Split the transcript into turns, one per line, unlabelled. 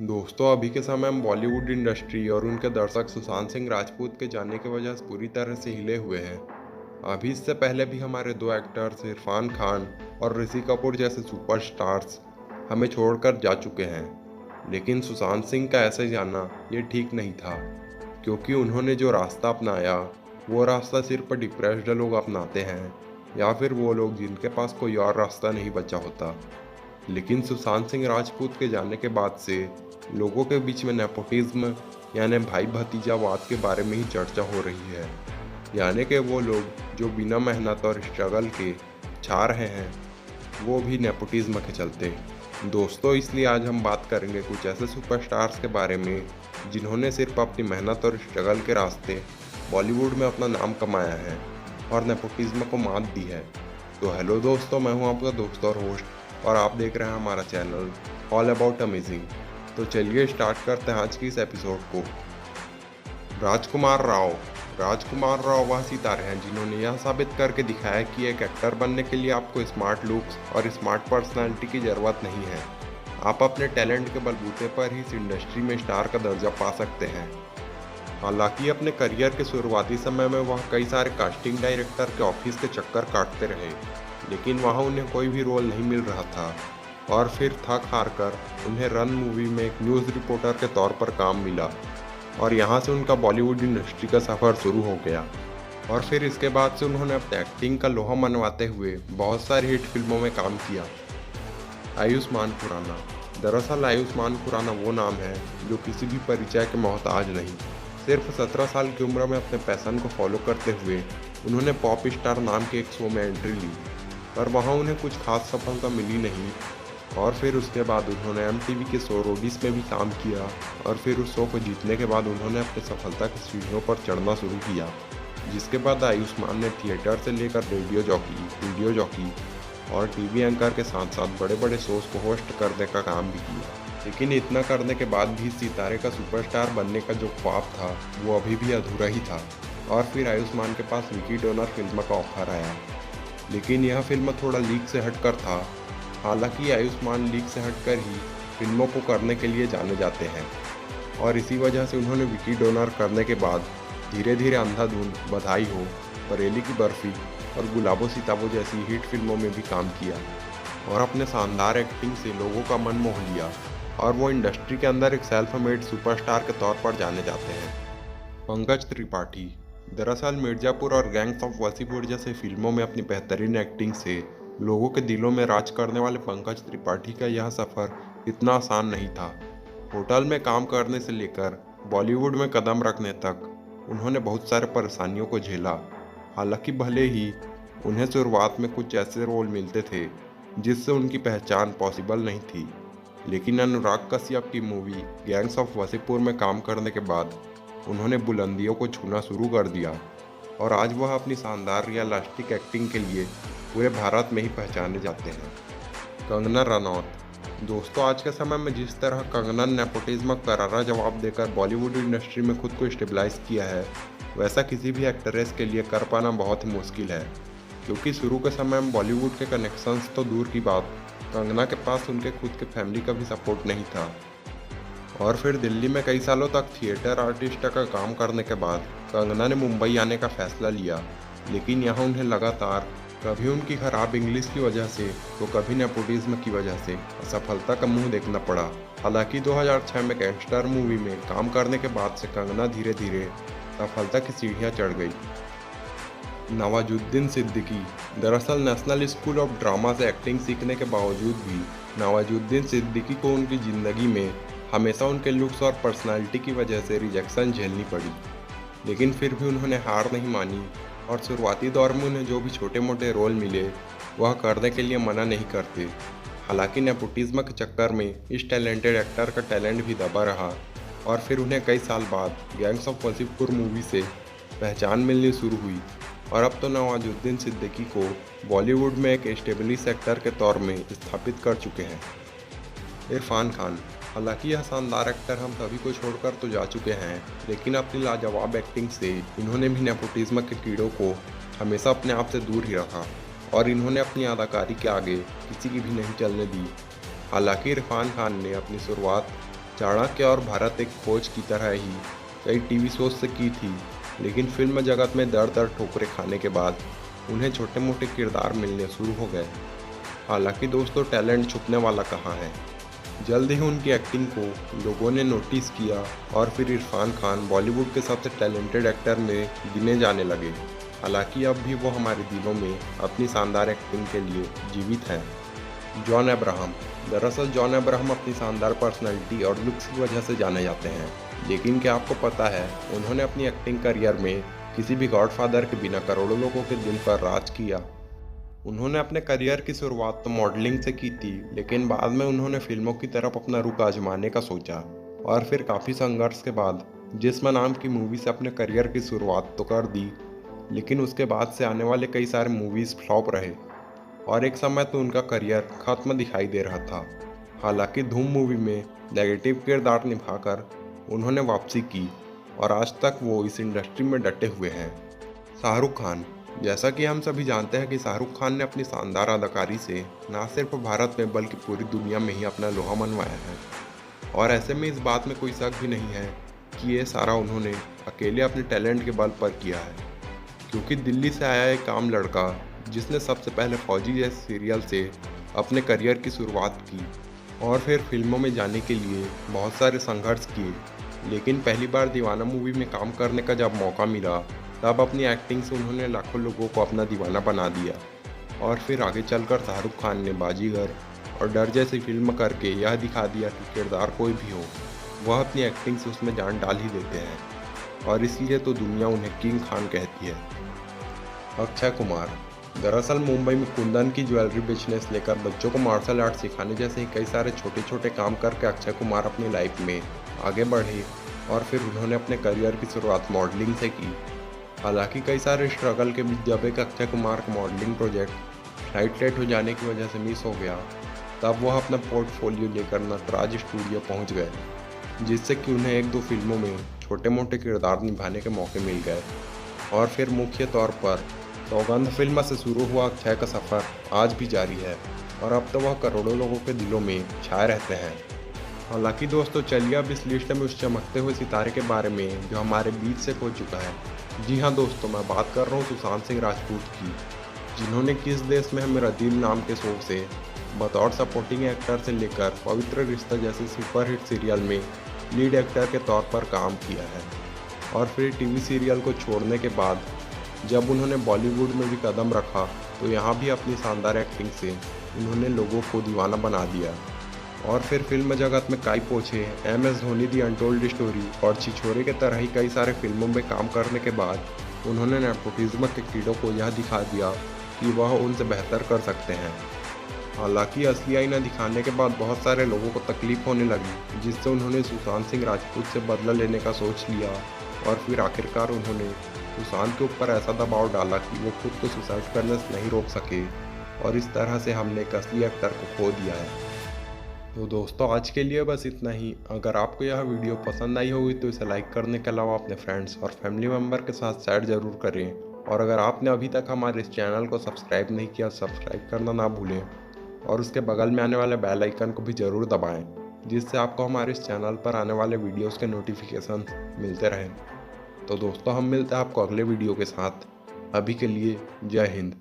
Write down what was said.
दोस्तों, अभी के समय में बॉलीवुड इंडस्ट्री और उनके दर्शक सुशांत सिंह राजपूत के जाने की वजह से पूरी तरह से हिले हुए हैं। अभी इससे पहले भी हमारे दो एक्टर्स इरफान खान और ऋषि कपूर जैसे सुपरस्टार्स हमें छोड़कर जा चुके हैं। लेकिन सुशांत सिंह का ऐसे जाना ये ठीक नहीं था, क्योंकि उन्होंने जो रास्ता अपनाया वो रास्ता सिर्फ डिप्रेस्ड लोग अपनाते हैं, या फिर वो लोग जिनके पास कोई और रास्ता नहीं बचा होता। लेकिन सुशांत सिंह राजपूत के जाने के बाद से लोगों के बीच में नेपोटिज्म यानी भाई भतीजावाद के बारे में ही चर्चा हो रही है। यानी कि वो लोग जो बिना मेहनत और स्ट्रगल के छा रहे हैं, वो भी नेपोटिज्म के चलते। दोस्तों, इसलिए आज हम बात करेंगे कुछ ऐसे सुपरस्टार्स के बारे में जिन्होंने सिर्फ अपनी मेहनत और स्ट्रगल के रास्ते बॉलीवुड में अपना नाम कमाया है और नेपोटिज्म को मात दी है। तो हेलो दोस्तों, मैं हूं आपका दोस्त और होस्ट, और आप देख रहे हैं हमारा चैनल ऑल अबाउट अमेजिंग। तो चलिए स्टार्ट करते हैं आज की इस एपिसोड को। राजकुमार राव वह सितारे हैं जिन्होंने यह साबित करके दिखाया कि एक एक्टर बनने के लिए आपको स्मार्ट लुक्स और स्मार्ट पर्सनालिटी की ज़रूरत नहीं है। आप अपने टैलेंट के बलबूते पर ही इस इंडस्ट्री में स्टार का दर्जा पा सकते हैं। हालांकि अपने करियर के शुरुआती समय में वह कई सारे कास्टिंग डायरेक्टर के ऑफिस के चक्कर काटते रहे, लेकिन वहाँ उन्हें कोई भी रोल नहीं मिल रहा था। और फिर थक हार कर उन्हें रन मूवी में एक न्यूज़ रिपोर्टर के तौर पर काम मिला, और यहाँ से उनका बॉलीवुड इंडस्ट्री का सफ़र शुरू हो गया। और फिर इसके बाद से उन्होंने अपने एक्टिंग का लोहा मनवाते हुए बहुत सारी हिट फिल्मों में काम किया। आयुष्मान खुराना। दरअसल आयुष्मान खुराना वो नाम है जो किसी भी परिचय के मोहताज नहीं। सिर्फ 17 साल की उम्र में अपने पैशन को फॉलो करते हुए उन्होंने पॉप स्टार नाम के एक शो में एंट्री ली, पर वहाँ उन्हें कुछ खास सफलता मिली नहीं। और फिर उसके बाद उन्होंने MTV के शो रोडीज में भी काम किया, और फिर उस शो को जीतने के बाद उन्होंने अपनी सफलता की सीढ़ियों पर चढ़ना शुरू किया। जिसके बाद आयुष्मान ने थिएटर से लेकर रेडियो जॉकी, वीडियो जॉकी और टीवी एंकर के साथ साथ बड़े बड़े शोज को होस्ट करने का काम भी किया। लेकिन इतना करने के बाद भी सितारे का सुपरस्टार बनने का जो ख्वाब था वो अभी भी अधूरा ही था। और फिर आयुष्मान के पास विकी डोनर फिल्म का ऑफर आया, लेकिन यह फिल्म थोड़ा लीक से हटकर था। हालांकि आयुष्मान लीक से हटकर ही फिल्मों को करने के लिए जाने जाते हैं, और इसी वजह से उन्होंने विकी डोनर करने के बाद धीरे धीरे अंधाधुन, बधाई हो, बरेली की बर्फी और गुलाबो सिताबो जैसी हिट फिल्मों में भी काम किया, और अपने शानदार एक्टिंग से लोगों का मन मोह लिया, और वो इंडस्ट्री के अंदर एक सेल्फ मेड सुपरस्टार के तौर पर जाने जाते हैं। पंकज त्रिपाठी। दरअसल मिर्जापुर और गैंग्स ऑफ वासेपुर जैसे फिल्मों में अपनी बेहतरीन एक्टिंग से लोगों के दिलों में राज करने वाले पंकज त्रिपाठी का यह सफ़र इतना आसान नहीं था। होटल में काम करने से लेकर बॉलीवुड में कदम रखने तक उन्होंने बहुत सारे परेशानियों को झेला। हालांकि भले ही उन्हें शुरुआत में कुछ ऐसे रोल मिलते थे जिससे उनकी पहचान पॉसिबल नहीं थी, लेकिन अनुराग कश्यप की मूवी गैंग्स ऑफ वासेपुर में काम करने के बाद उन्होंने बुलंदियों को छूना शुरू कर दिया, और आज वह अपनी शानदार रियलिस्टिक एक्टिंग के लिए पूरे भारत में ही पहचाने जाते हैं। कंगना रनौत। दोस्तों, आज के समय में जिस तरह कंगना ने नेपोटिज्म का करारा जवाब देकर बॉलीवुड इंडस्ट्री में खुद को स्टेबलाइज किया है, वैसा किसी भी एक्ट्रेस के लिए कर पाना बहुत ही मुश्किल है। क्योंकि शुरू के समय में बॉलीवुड के कनेक्शंस तो दूर की बात, कंगना के पास उनके खुद के फैमिली का भी सपोर्ट नहीं था। और फिर दिल्ली में कई सालों तक थिएटर आर्टिस्ट का काम करने के बाद कंगना ने मुंबई आने का फैसला लिया, लेकिन यहाँ उन्हें लगातार कभी उनकी खराब इंग्लिश की वजह से तो कभी नेपोटिज्म की वजह से असफलता का मुंह देखना पड़ा। हालांकि 2006 में गैंगस्टर मूवी में काम करने के बाद से कंगना धीरे धीरे सफलता की सीढ़ियाँ चढ़ गई। नवाजुद्दीन सिद्दीकी। दरअसल नेशनल स्कूल ऑफ ड्रामा से एक्टिंग सीखने के बावजूद भी नवाजुद्दीन सिद्दीकी को उनकी ज़िंदगी में हमेशा उनके लुक्स और पर्सनालिटी की वजह से रिजेक्शन झेलनी पड़ी। लेकिन फिर भी उन्होंने हार नहीं मानी, और शुरुआती दौर में उन्हें जो भी छोटे मोटे रोल मिले वह करने के लिए मना नहीं करते। हालांकि नेपोटिज्म के चक्कर में इस टैलेंटेड एक्टर का टैलेंट भी दबा रहा, और फिर उन्हें कई साल बाद गैंग्स ऑफ वासेपुर मूवी से पहचान मिलनी शुरू हुई, और अब तो नवाजुद्दीन सिद्दीकी को बॉलीवुड में एक एस्टेब्लिश एक्टर के तौर में स्थापित कर चुके हैं। इरफान खान। हालांकि यह शानदार एक्टर हम सभी को छोड़कर तो जा चुके हैं, लेकिन अपनी लाजवाब एक्टिंग से इन्होंने भी नेपोटिज्म के कीड़ों को हमेशा अपने आप से दूर ही रखा, और इन्होंने अपनी अदाकारी के आगे किसी की भी नहीं चलने दी। हालांकि इरफान खान ने अपनी शुरुआत चाणक्य और भारत एक खोज की तरह ही कई टीवी शोज से की थी, लेकिन फिल्म जगत में दर दर ठोकरें खाने के बाद उन्हें छोटे मोटे किरदार मिलने शुरू हो गए। हालांकि दोस्तों, टैलेंट छुपने वाला कहाँ है। जल्द ही उनकी एक्टिंग को लोगों ने नोटिस किया और फिर इरफान खान बॉलीवुड के सबसे टैलेंटेड एक्टर में गिने जाने लगे। हालांकि अब भी वो हमारे दिलों में अपनी शानदार एक्टिंग के लिए जीवित हैं। John Abraham. दरअसल जॉन अब्राहम अपनी शानदार पर्सनैलिटी और लुक्स की वजह से जाने जाते हैं, लेकिन क्या आपको पता है उन्होंने अपनी एक्टिंग करियर में किसी भी गॉडफादर के बिना करोड़ों लोगों के दिल पर राज किया। उन्होंने अपने करियर की शुरुआत तो मॉडलिंग से की थी, लेकिन बाद में उन्होंने फिल्मों की तरफ अपना रुख आजमाने का सोचा और फिर काफ़ी संघर्ष के बाद जिस्म नाम की मूवी से अपने करियर की शुरुआत तो कर दी, लेकिन उसके बाद से आने वाले कई सारे मूवीज़ फ्लॉप रहे और एक समय तो उनका करियर खत्म दिखाई दे रहा था। हालांकि धूम मूवी में नेगेटिव किरदार निभाकर उन्होंने वापसी की और आज तक वो इस इंडस्ट्री में डटे हुए हैं। शाहरुख खान। जैसा कि हम सभी जानते हैं कि शाहरुख खान ने अपनी शानदार अदाकारी से न सिर्फ भारत में बल्कि पूरी दुनिया में ही अपना लोहा मनवाया है और ऐसे में इस बात में कोई शक भी नहीं है कि ये सारा उन्होंने अकेले अपने टैलेंट के बल पर किया है, क्योंकि दिल्ली से आया एक आम लड़का जिसने सबसे पहले फौजी जैसे सीरियल से अपने करियर की शुरुआत की और फिर फिल्मों में जाने के लिए बहुत सारे संघर्ष किए, लेकिन पहली बार दीवाना मूवी में काम करने का जब मौका मिला तब अपनी एक्टिंग से उन्होंने लाखों लोगों को अपना दीवाना बना दिया और फिर आगे चलकर शाहरुख खान ने बाजीगर और डर जैसी फिल्म करके यह दिखा दिया कि किरदार कोई भी हो वह अपनी एक्टिंग से उसमें जान डाल ही देते हैं और इसलिए तो दुनिया उन्हें किंग खान कहती है। अक्षय कुमार। दरअसल मुंबई में कुंदन की ज्वेलरी बेचने से लेकर बच्चों को मार्शल आर्ट सिखाने जैसे ही कई सारे छोटे छोटे काम करके अक्षय कुमार अपनी लाइफ में आगे बढ़े और फिर उन्होंने अपने करियर की शुरुआत मॉडलिंग से की। हालांकि कई सारे स्ट्रगल के बीच जब एक अक्षय कुमार का मॉडलिंग प्रोजेक्ट फ्लाइट लेट हो जाने की वजह से मिस हो गया, तब वह अपना पोर्टफोलियो लेकर नटराज स्टूडियो पहुंच गए, जिससे कि उन्हें एक दो फिल्मों में छोटे मोटे किरदार निभाने के मौके मिल गए और फिर मुख्य तौर पर सौगंध फिल्म से शुरू हुआ अक्षय का सफ़र आज भी जारी है और अब तो वह करोड़ों लोगों के दिलों में छाए रहते हैं। हालांकि दोस्तों, चलिए अब इस लिस्ट में उस चमकते हुए सितारे के बारे में जो हमारे बीच से खो चुका है। जी हाँ दोस्तों, मैं बात कर रहा हूँ सुशांत सिंह राजपूत की, जिन्होंने किस देश में है मेरा दिल नाम के शो से बतौर सपोर्टिंग एक्टर से लेकर पवित्र रिश्ता जैसे सुपरहिट सीरियल में लीड एक्टर के तौर पर काम किया है और फिर टीवी सीरियल को छोड़ने के बाद जब उन्होंने बॉलीवुड में भी कदम रखा तो यहाँ भी अपनी शानदार एक्टिंग से उन्होंने लोगों को दीवाना बना दिया और फिर फिल्म जगत में काई पोछे, MS Dhoni the untold story और छिछोरे के तरह ही कई सारे फिल्मों में काम करने के बाद उन्होंने नेपोटिज्म के कीड़ों को यह दिखा दिया कि वह उनसे बेहतर कर सकते हैं। हालांकि असली आईना दिखाने के बाद बहुत सारे लोगों को तकलीफ होने लगी, जिससे उन्होंने सुशांत सिंह राजपूत से बदला लेने का सोच लिया और फिर आखिरकार उन्होंने सुशांत के ऊपर ऐसा दबाव डाला कि वो खुद को सुसाइड करने से नहीं रोक सके और इस तरह से हमने एक असली एक्टर को खो दिया है। तो दोस्तों, आज के लिए बस इतना ही। अगर आपको यह वीडियो पसंद आई होगी तो इसे लाइक करने के अलावा अपने फ्रेंड्स और फैमिली मेम्बर के साथ शेयर ज़रूर करें और अगर आपने अभी तक हमारे इस चैनल को सब्सक्राइब नहीं किया, सब्सक्राइब करना ना भूलें और उसके बगल में आने वाले बेल आइकन को भी ज़रूर दबाएं, जिससे आपको हमारे इस चैनल पर आने वाले वीडियोस के नोटिफिकेशन मिलते रहें। तो दोस्तों, हम मिलते हैं आपको अगले वीडियो के साथ। अभी के लिए जय हिंद।